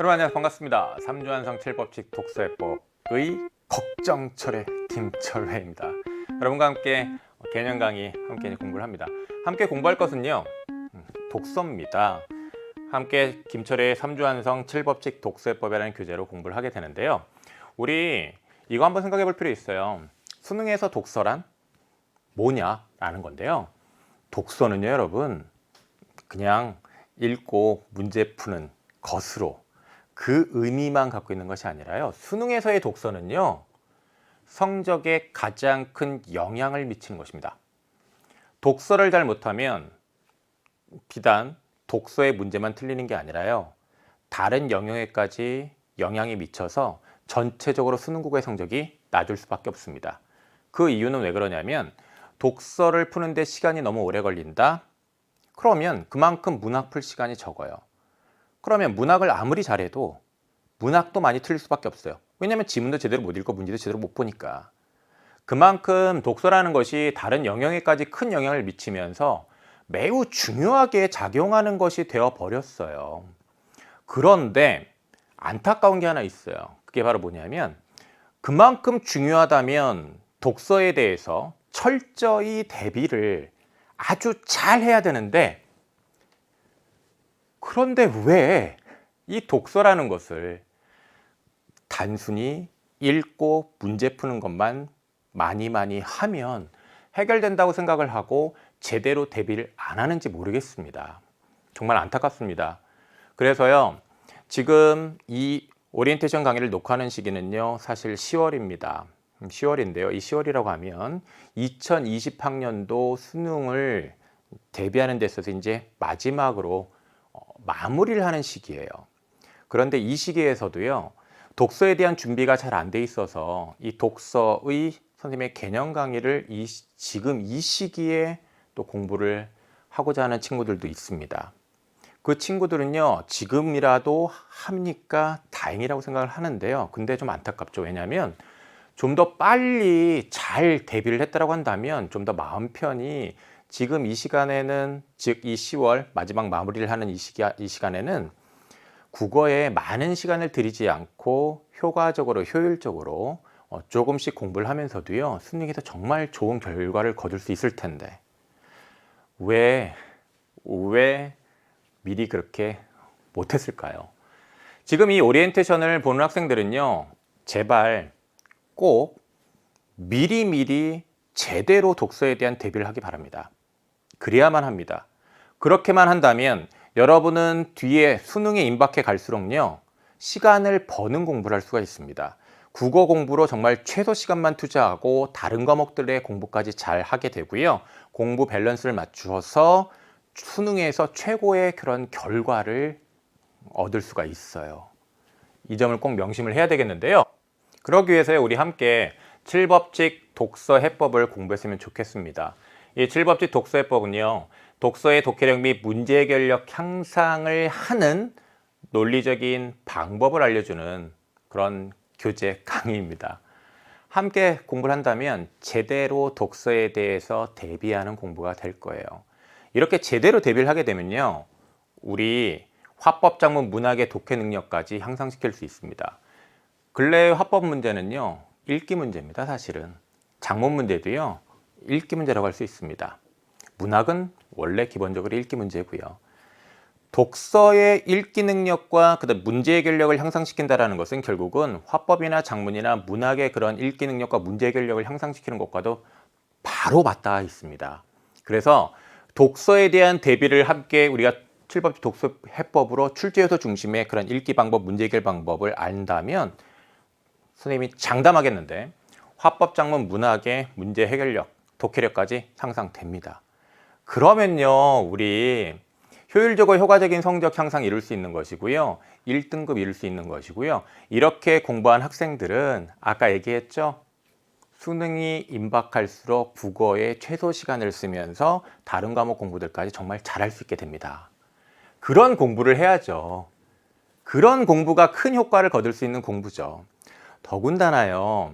여러분 안녕하세요. 반갑습니다. 3주 완성 7법칙 독서해법의 걱정철의 김철회입니다. 여러분과 함께 개념 강의 함께 공부를 합니다. 함께 공부할 것은요, 독서입니다. 함께 김철회의 3주 완성 7법칙 독서해법이라는 교재로 공부를 하게 되는데요. 우리 이거 한번 생각해 볼 필요 있어요. 수능에서 독서란 뭐냐라는 건데요. 독서는요, 여러분, 그냥 읽고 문제 푸는 것으로 그 의미만 갖고 있는 것이 아니라요. 수능에서의 독서는요, 성적에 가장 큰 영향을 미치는 것입니다. 독서를 잘 못하면 비단 독서의 문제만 틀리는 게 아니라요, 다른 영역에까지 영향이 미쳐서 전체적으로 수능국어의 성적이 낮을 수밖에 없습니다. 그 이유는 왜 그러냐면, 독서를 푸는데 시간이 너무 오래 걸린다? 그러면 그만큼 문학 풀 시간이 적어요. 그러면 문학을 아무리 잘해도 문학도 많이 틀릴 수밖에 없어요. 왜냐하면 지문도 제대로 못 읽고 문제도 제대로 못 보니까. 그만큼 독서라는 것이 다른 영역에까지 큰 영향을 미치면서 매우 중요하게 작용하는 것이 되어버렸어요. 그런데 안타까운 게 하나 있어요. 그게 바로 뭐냐면, 그만큼 중요하다면 독서에 대해서 철저히 대비를 아주 잘 해야 되는데, 그런데 왜 이 독서라는 것을 단순히 읽고 문제 푸는 것만 많이 하면 해결된다고 생각을 하고 제대로 대비를 안 하는지 모르겠습니다. 정말 안타깝습니다. 그래서요, 지금 이 오리엔테이션 강의를 녹화하는 시기는요, 사실 10월입니다. 10월인데요. 이 10월이라고 하면 2020학년도 수능을 대비하는 데 있어서 이제 마지막으로 마무리를 하는 시기예요. 그런데 이 시기에서도요, 독서에 대한 준비가 잘 안 돼 있어서 이 독서의 선생님의 개념 강의를 지금 이 시기에 또 공부를 하고자 하는 친구들도 있습니다. 그 친구들은요, 지금이라도 합니까? 다행이라고 생각을 하는데요. 근데 좀 안타깝죠. 왜냐하면 좀 더 빨리 잘 대비를 했다고 한다면 좀 더 마음 편히 지금 이 시간에는, 즉 이 10월 마지막 마무리를 하는 이 시간에는 국어에 많은 시간을 들이지 않고 효과적으로, 효율적으로 조금씩 공부를 하면서도요, 수능에서 정말 좋은 결과를 거둘 수 있을 텐데 왜 미리 그렇게 못했을까요? 지금 이 오리엔테이션을 보는 학생들은요, 제발 꼭 미리미리 제대로 독서에 대한 대비를 하기 바랍니다. 그래야만 합니다. 그렇게만 한다면 여러분은 뒤에 수능에 임박해 갈수록요, 시간을 버는 공부를 할 수가 있습니다. 국어 공부로 정말 최소 시간만 투자하고 다른 과목들의 공부까지 잘 하게 되고요, 공부 밸런스를 맞추어서 수능에서 최고의 그런 결과를 얻을 수가 있어요. 이 점을 꼭 명심을 해야 되겠는데요. 그러기 위해서 우리 함께 7법칙 독서 해법을 공부했으면 좋겠습니다. 이 7법칙 독서 해법은요, 독서의 독해력 및 문제 해결력 향상을 하는 논리적인 방법을 알려주는 그런 교재 강의입니다. 함께 공부를 한다면 제대로 독서에 대해서 대비하는 공부가 될 거예요. 이렇게 제대로 대비를 하게 되면요, 우리 화법, 작문, 문학의 독해 능력까지 향상시킬 수 있습니다. 근래의 화법 문제는요, 읽기 문제입니다. 사실은 작문 문제도요, 읽기 문제라고 할 수 있습니다. 문학은 원래 기본적으로 읽기 문제고요. 독서의 읽기 능력과 그다음 문제 해결력을 향상시킨다는 것은 결국은 화법이나 작문이나 문학의 그런 읽기 능력과 문제 해결력을 향상시키는 것과도 바로 맞닿아 있습니다. 그래서 독서에 대한 대비를 함께 우리가 7법칙 독서 해법으로 출제요소 중심의 그런 읽기 방법, 문제 해결 방법을 안다면 선생님이 장담하겠는데 화법, 작문, 문학의 문제 해결력, 독해력까지 향상됩니다. 그러면요, 우리 효율적이고 효과적인 성적 향상 이룰 수 있는 것이고요, 1등급 이룰 수 있는 것이고요, 이렇게 공부한 학생들은 아까 얘기했죠, 수능이 임박할수록 국어에 최소 시간을 쓰면서 다른 과목 공부들까지 정말 잘할 수 있게 됩니다. 그런 공부를 해야죠. 그런 공부가 큰 효과를 거둘 수 있는 공부죠. 더군다나요,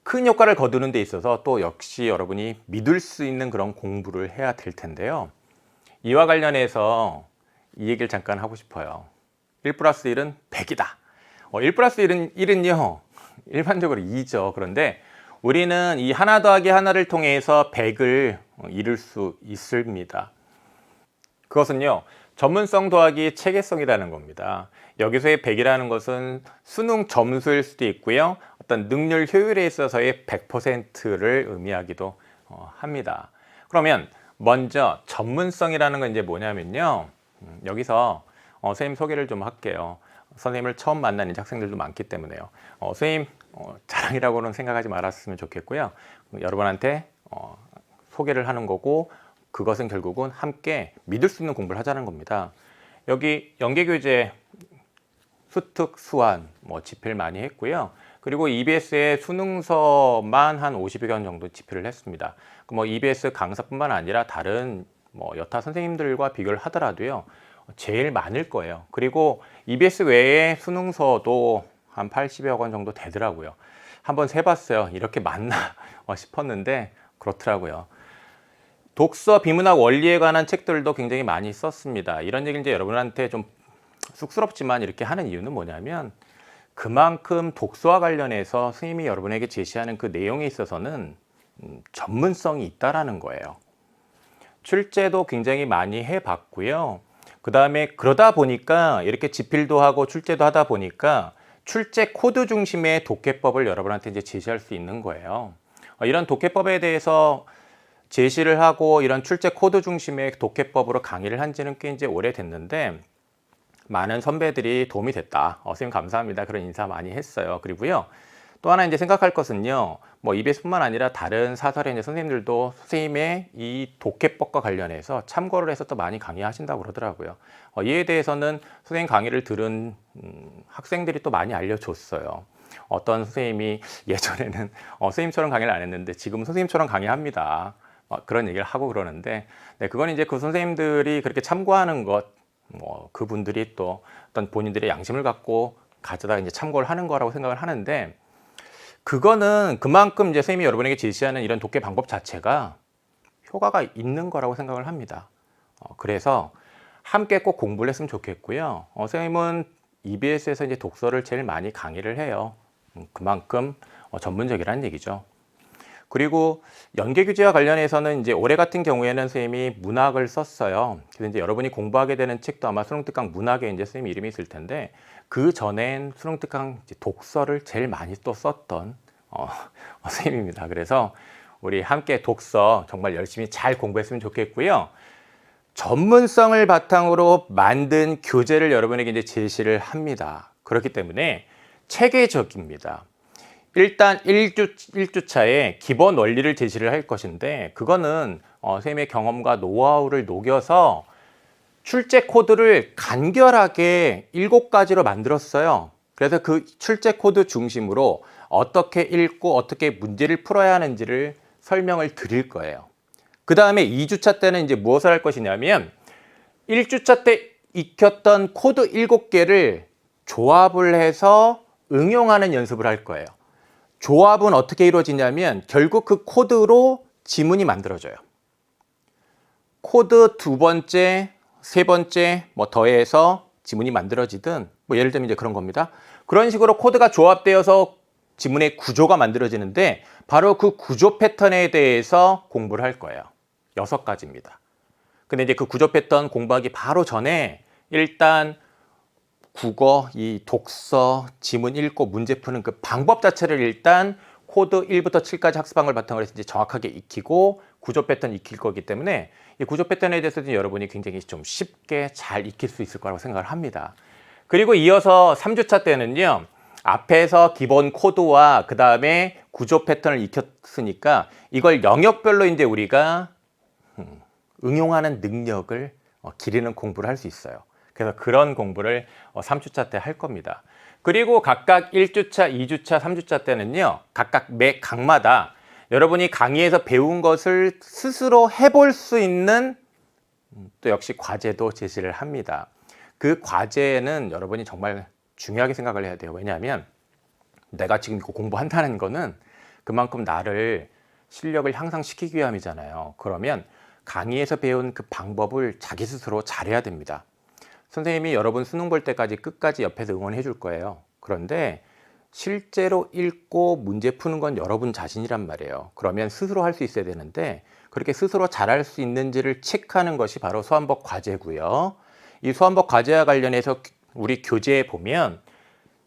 큰 효과를 거두는 데 있어서 또 역시 여러분이 믿을 수 있는 그런 공부를 해야 될 텐데요. 이와 관련해서 이 얘기를 잠깐 하고 싶어요. 1 플러스 1은 100이다. 1 플러스 1은요, 일반적으로 2죠. 그런데 우리는 이 하나 더하기 하나를 통해서 100을 이룰 수 있습니다. 그것은요, 전문성 더하기 체계성이라는 겁니다. 여기서의 100이라는 것은 수능 점수일 수도 있고요, 어떤 능률 효율에 있어서의 100%를 의미하기도 합니다. 그러면 먼저 전문성이라는 건 이제 뭐냐면요, 여기서 선생님 소개를 좀 할게요. 선생님을 처음 만난 학생들도 많기 때문에요. 선생님 자랑이라고는 생각하지 말았으면 좋겠고요. 여러분한테 소개를 하는 거고, 그것은 결국은 함께 믿을 수 있는 공부를 하자는 겁니다. 여기 연계교재, 수특, 수완 집필 많이 했고요. 그리고 EBS의 수능서만 한 50여 권 정도 집필을 했습니다. EBS 강사뿐만 아니라 다른 여타 선생님들과 비교를 하더라도요, 제일 많을 거예요. 그리고 EBS 외에 수능서도 한 80여 권 정도 되더라고요. 한번 세봤어요. 이렇게 많나 싶었는데 그렇더라고요. 독서, 비문학, 원리에 관한 책들도 굉장히 많이 썼습니다. 이런 얘기를 이제 여러분한테 좀 쑥스럽지만 이렇게 하는 이유는 뭐냐면, 그만큼 독서와 관련해서 선생님이 여러분에게 제시하는 그 내용에 있어서는 전문성이 있다라는 거예요. 출제도 굉장히 많이 해봤고요. 그 다음에 그러다 보니까 이렇게 집필도 하고 출제도 하다 보니까 출제 코드 중심의 독해법을 여러분한테 이제 제시할 수 있는 거예요. 이런 독해법에 대해서 제시를 하고 이런 출제 코드 중심의 독해법으로 강의를 한 지는 꽤 이제 오래됐는데, 많은 선배들이 도움이 됐다. 선생님 감사합니다. 그런 인사 많이 했어요. 그리고요, 또 하나 이제 생각할 것은요, EBS뿐만 아니라 다른 사설의 이제 선생님들도 선생님의 이 독해법과 관련해서 참고를 해서 또 많이 강의하신다고 그러더라고요. 이에 대해서는 선생님 강의를 들은 학생들이 또 많이 알려줬어요. 어떤 선생님이 예전에는 선생님처럼 강의를 안 했는데 지금은 선생님처럼 강의합니다. 그런 얘기를 하고 그러는데, 네, 그건 이제 그 선생님들이 그렇게 참고하는 것, 그분들이 또 어떤 본인들의 양심을 갖고 가져다 이제 참고를 하는 거라고 생각을 하는데, 그거는 그만큼 이제 선생님이 여러분에게 제시하는 이런 독해 방법 자체가 효과가 있는 거라고 생각을 합니다. 그래서 함께 꼭 공부를 했으면 좋겠고요. 선생님은 EBS에서 이제 독서를 제일 많이 강의를 해요. 그만큼 전문적이라는 얘기죠. 그리고 연계규제와 관련해서는 이제 올해 같은 경우에는 선생님이 문학을 썼어요. 그래서 이제 여러분이 공부하게 되는 책도 아마 수능특강 문학에 이제 선생님 이름이 있을 텐데, 그 전엔 수능특강 독서를 제일 많이 또 썼던 선생님입니다. 그래서 우리 함께 독서 정말 열심히 잘 공부했으면 좋겠고요. 전문성을 바탕으로 만든 교재를 여러분에게 이제 제시를 합니다. 그렇기 때문에 체계적입니다. 일단 1주차에 기본 원리를 제시를 할 것인데, 그거는 선생님의 경험과 노하우를 녹여서 출제 코드를 간결하게 7가지로 만들었어요. 그래서 그 출제 코드 중심으로 어떻게 읽고 어떻게 문제를 풀어야 하는지를 설명을 드릴 거예요. 그 다음에 2주차 때는 이제 무엇을 할 것이냐면, 1주차 때 익혔던 코드 7개를 조합을 해서 응용하는 연습을 할 거예요. 조합은 어떻게 이루어지냐면, 결국 그 코드로 지문이 만들어져요. 코드 2번째, 3번째 더해서 지문이 만들어지든, 예를 들면 이제 그런 겁니다. 그런 식으로 코드가 조합되어서 지문의 구조가 만들어지는데, 바로 그 구조 패턴에 대해서 공부를 할 거예요. 6가지입니다. 근데 이제 그 구조 패턴 공부하기 바로 전에 일단 국어, 이 독서, 지문 읽고 문제 푸는 그 방법 자체를 일단 코드 1부터 7까지 학습한 걸 바탕으로 해서 이제 정확하게 익히고 구조 패턴 익힐 거기 때문에, 이 구조 패턴에 대해서도 여러분이 굉장히 좀 쉽게 잘 익힐 수 있을 거라고 생각을 합니다. 그리고 이어서 3주차 때는요, 앞에서 기본 코드와 그 다음에 구조 패턴을 익혔으니까 이걸 영역별로 이제 우리가 응용하는 능력을 기르는 공부를 할 수 있어요. 그래서 그런 공부를 3주차 때 할 겁니다. 그리고 각각 1주차, 2주차, 3주차 때는요, 각각 매 강마다 여러분이 강의에서 배운 것을 스스로 해볼 수 있는 또 역시 과제도 제시를 합니다. 그 과제는 여러분이 정말 중요하게 생각을 해야 돼요. 왜냐하면 내가 지금 이거 공부한다는 거는 그만큼 나를 실력을 향상시키기 위함이잖아요. 그러면 강의에서 배운 그 방법을 자기 스스로 잘해야 됩니다. 선생님이 여러분 수능 볼 때까지 끝까지 옆에서 응원해 줄 거예요. 그런데 실제로 읽고 문제 푸는 건 여러분 자신이란 말이에요. 그러면 스스로 할 수 있어야 되는데 그렇게 스스로 잘할 수 있는지를 체크하는 것이 바로 수험법 과제고요. 이 수험법 과제와 관련해서 우리 교재에 보면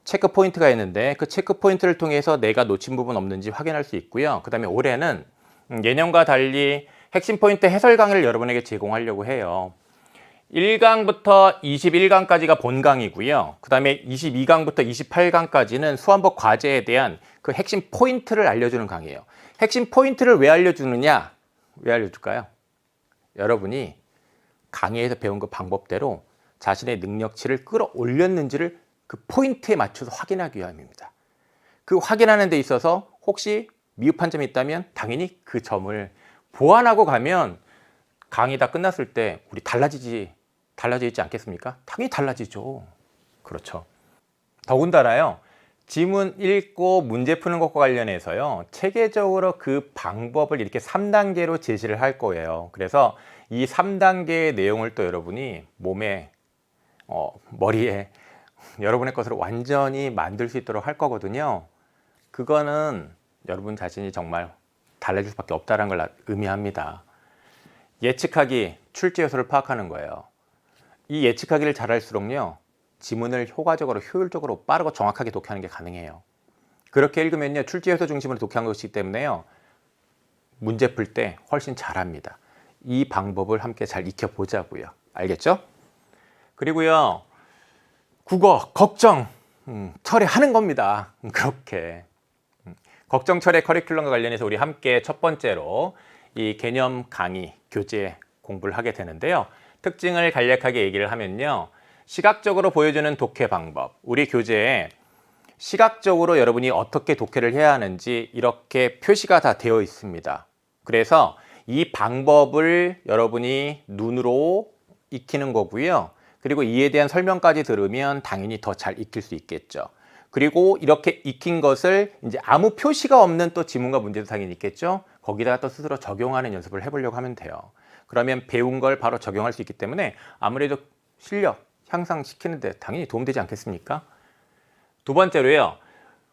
체크 포인트가 있는데 그 체크 포인트를 통해서 내가 놓친 부분 없는지 확인할 수 있고요. 그 다음에 올해는 예년과 달리 핵심 포인트 해설 강의를 여러분에게 제공하려고 해요. 1강부터 21강까지가 본 강의고요. 그 다음에 22강부터 28강까지는 수험법 과제에 대한 그 핵심 포인트를 알려주는 강의예요. 핵심 포인트를 왜 알려주느냐? 왜 알려줄까요? 여러분이 강의에서 배운 그 방법대로 자신의 능력치를 끌어올렸는지를 그 포인트에 맞춰서 확인하기 위함입니다. 그 확인하는 데 있어서 혹시 미흡한 점이 있다면 당연히 그 점을 보완하고 가면 강의 다 끝났을 때 우리 달라져 있지 않겠습니까? 당연히 달라지죠. 그렇죠. 더군다나요. 지문 읽고 문제 푸는 것과 관련해서요. 체계적으로 그 방법을 이렇게 3단계로 제시를 할 거예요. 그래서 이 3단계의 내용을 또 여러분이 몸에, 머리에 여러분의 것으로 완전히 만들 수 있도록 할 거거든요. 그거는 여러분 자신이 정말 달라질 수밖에 없다는 걸 의미합니다. 예측하기, 출제 요소를 파악하는 거예요. 이 예측하기를 잘할수록요. 지문을 효과적으로, 효율적으로, 빠르고 정확하게 독해하는 게 가능해요. 그렇게 읽으면요. 출제 요소 중심으로 독해한 것이기 때문에요. 문제 풀 때 훨씬 잘합니다. 이 방법을 함께 잘 익혀보자고요. 알겠죠? 그리고요. 국어, 걱정, 처리하는 겁니다. 그렇게. 걱정 처리 커리큘럼과 관련해서 우리 함께 첫 번째로 이 개념 강의, 교재 공부를 하게 되는데요. 특징을 간략하게 얘기를 하면요. 시각적으로 보여주는 독해 방법. 우리 교재에 시각적으로 여러분이 어떻게 독해를 해야 하는지 이렇게 표시가 다 되어 있습니다. 그래서 이 방법을 여러분이 눈으로 익히는 거고요. 그리고 이에 대한 설명까지 들으면 당연히 더 잘 익힐 수 있겠죠. 그리고 이렇게 익힌 것을 이제 아무 표시가 없는 또 지문과 문제도 당연히 있겠죠. 거기다가 또 스스로 적용하는 연습을 해보려고 하면 돼요. 그러면 배운 걸 바로 적용할 수 있기 때문에 아무래도 실력 향상시키는데 당연히 도움되지 않겠습니까? 두 번째로요.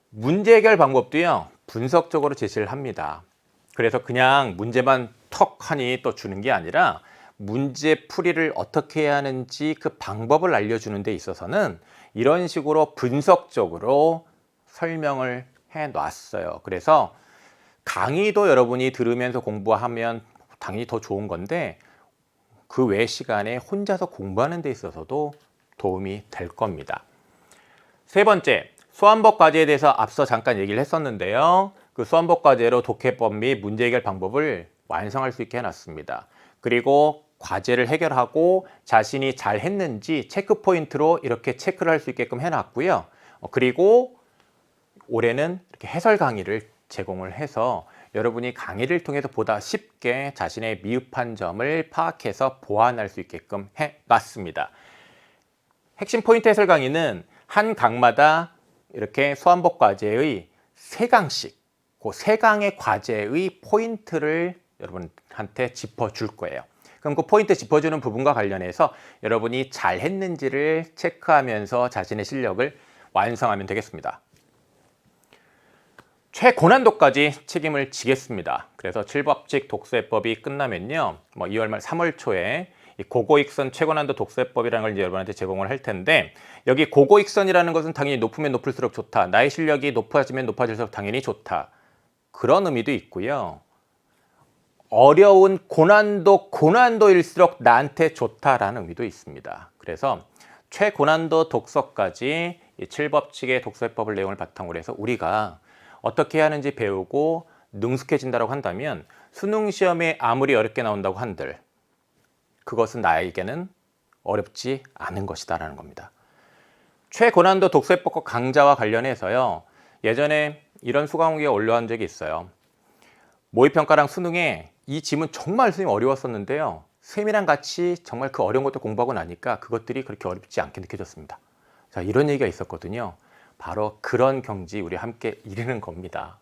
문제 해결 방법도요. 분석적으로 제시를 합니다. 그래서 그냥 문제만 턱 하니 또 주는 게 아니라 문제 풀이를 어떻게 해야 하는지 그 방법을 알려주는 데 있어서는 이런 식으로 분석적으로 설명을 해 놨어요. 그래서 강의도 여러분이 들으면서 공부하면 당연히 더 좋은 건데 그 외 시간에 혼자서 공부하는 데 있어서도 도움이 될 겁니다. 세 번째, 수험법 과제에 대해서 앞서 잠깐 얘기를 했었는데요. 그 수험법 과제로 독해법 및 문제 해결 방법을 완성할 수 있게 해놨습니다. 그리고 과제를 해결하고 자신이 잘 했는지 체크 포인트로 이렇게 체크를 할 수 있게끔 해놨고요. 그리고 올해는 이렇게 해설 강의를 제공을 해서 여러분이 강의를 통해서 보다 쉽게 자신의 미흡한 점을 파악해서 보완할 수 있게끔 해놨습니다. 핵심 포인트 해설 강의는 한 강마다 이렇게 수험법 과제의 3강씩, 그 3강의 과제의 포인트를 여러분한테 짚어줄 거예요. 그럼 그 포인트 짚어주는 부분과 관련해서 여러분이 잘 했는지를 체크하면서 자신의 실력을 완성하면 되겠습니다. 최고난도까지 책임을 지겠습니다. 그래서 7법칙 독서해법이 끝나면요. 2월 말 3월 초에 이 고고익선 최고난도 독서해법이라는 걸 이제 여러분한테 제공을 할 텐데 여기 고고익선이라는 것은 당연히 높으면 높을수록 좋다. 나의 실력이 높아지면 높아질수록 당연히 좋다. 그런 의미도 있고요. 어려운 고난도일수록 나한테 좋다라는 의미도 있습니다. 그래서 최고난도 독서까지 이 7법칙의 독서해법을 내용을 바탕으로 해서 우리가 어떻게 해야 하는지 배우고 능숙해진다고 한다면 수능 시험에 아무리 어렵게 나온다고 한들 그것은 나에게는 어렵지 않은 것이다라는 겁니다. 최고난도 독서해법과 강좌와 관련해서요. 예전에 이런 수강후기가 올라온 적이 있어요. 모의평가랑 수능에 이 지문 정말 선생님 어려웠었는데요. 쌤이랑 같이 정말 그 어려운 것도 공부하고 나니까 그것들이 그렇게 어렵지 않게 느껴졌습니다. 자, 이런 얘기가 있었거든요. 바로 그런 경지 우리 함께 이루는 겁니다.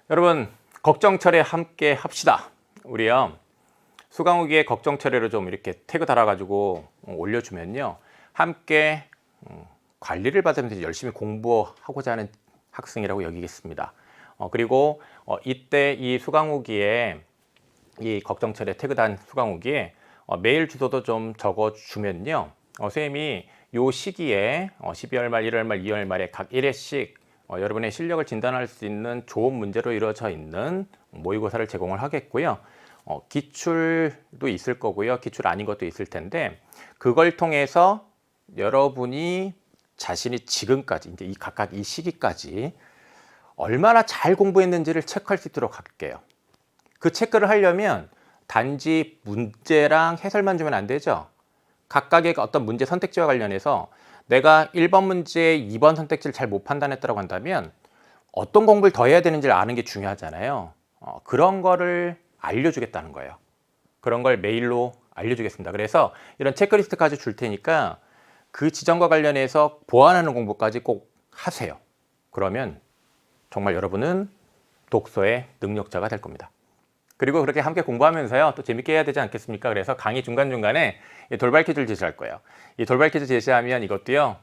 여러분, 걱정철에 함께 합시다. 우리요. 수강후기에 걱정철에로 좀 이렇게 태그 달아가지고 올려주면요. 함께 관리를 받으면서 열심히 공부하고자 하는 학생이라고 여기겠습니다. 그리고 이때 이 수강후기에 이 걱정철에 태그단 수강후기에 메일 주소도 좀 적어주면요. 선생님이 요 시기에 12월 말, 1월 말, 2월 말에 각 1회씩 여러분의 실력을 진단할 수 있는 좋은 문제로 이루어져 있는 모의고사를 제공을 하겠고요. 기출도 있을 거고요. 기출 아닌 것도 있을 텐데 그걸 통해서 여러분이 자신이 지금까지 이제 이 각각 이 시기까지 얼마나 잘 공부했는지를 체크할 수 있도록 할게요. 그 체크를 하려면 단지 문제랑 해설만 주면 안 되죠. 각각의 어떤 문제 선택지와 관련해서 내가 1번 문제, 2번 선택지를 잘 못 판단했다고 한다면 어떤 공부를 더 해야 되는지를 아는 게 중요하잖아요. 그런 거를 알려주겠다는 거예요. 그런 걸 메일로 알려주겠습니다. 그래서 이런 체크리스트까지 줄 테니까 그 지점과 관련해서 보완하는 공부까지 꼭 하세요. 그러면 정말 여러분은 독서의 능력자가 될 겁니다. 그리고 그렇게 함께 공부하면서요, 또 재밌게 해야 되지 않겠습니까? 그래서 강의 중간중간에 이 돌발 퀴즈를 제시할 거예요. 이 돌발 퀴즈 제시하면 이것도요,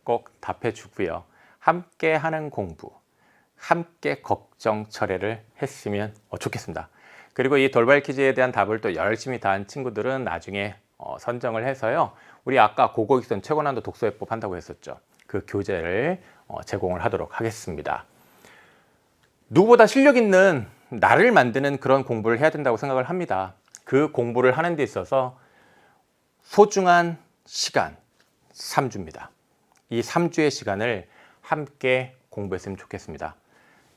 꼭 답해 주고요. 함께 하는 공부, 함께 걱정 철회를 했으면 좋겠습니다. 그리고 이 돌발 퀴즈에 대한 답을 또 열심히 다한 친구들은 나중에 선정을 해서요, 우리 아까 고고익선 최고난도 독서해법 한다고 했었죠. 그 교재를 제공을 하도록 하겠습니다. 누구보다 실력 있는 나를 만드는 그런 공부를 해야 된다고 생각을 합니다. 그 공부를 하는 데 있어서 소중한 시간 3주입니다. 이 3주의 시간을 함께 공부했으면 좋겠습니다.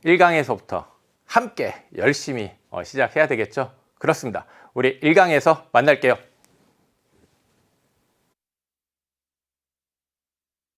1강에서부터 함께 열심히 시작해야 되겠죠? 그렇습니다. 우리 1강에서 만날게요.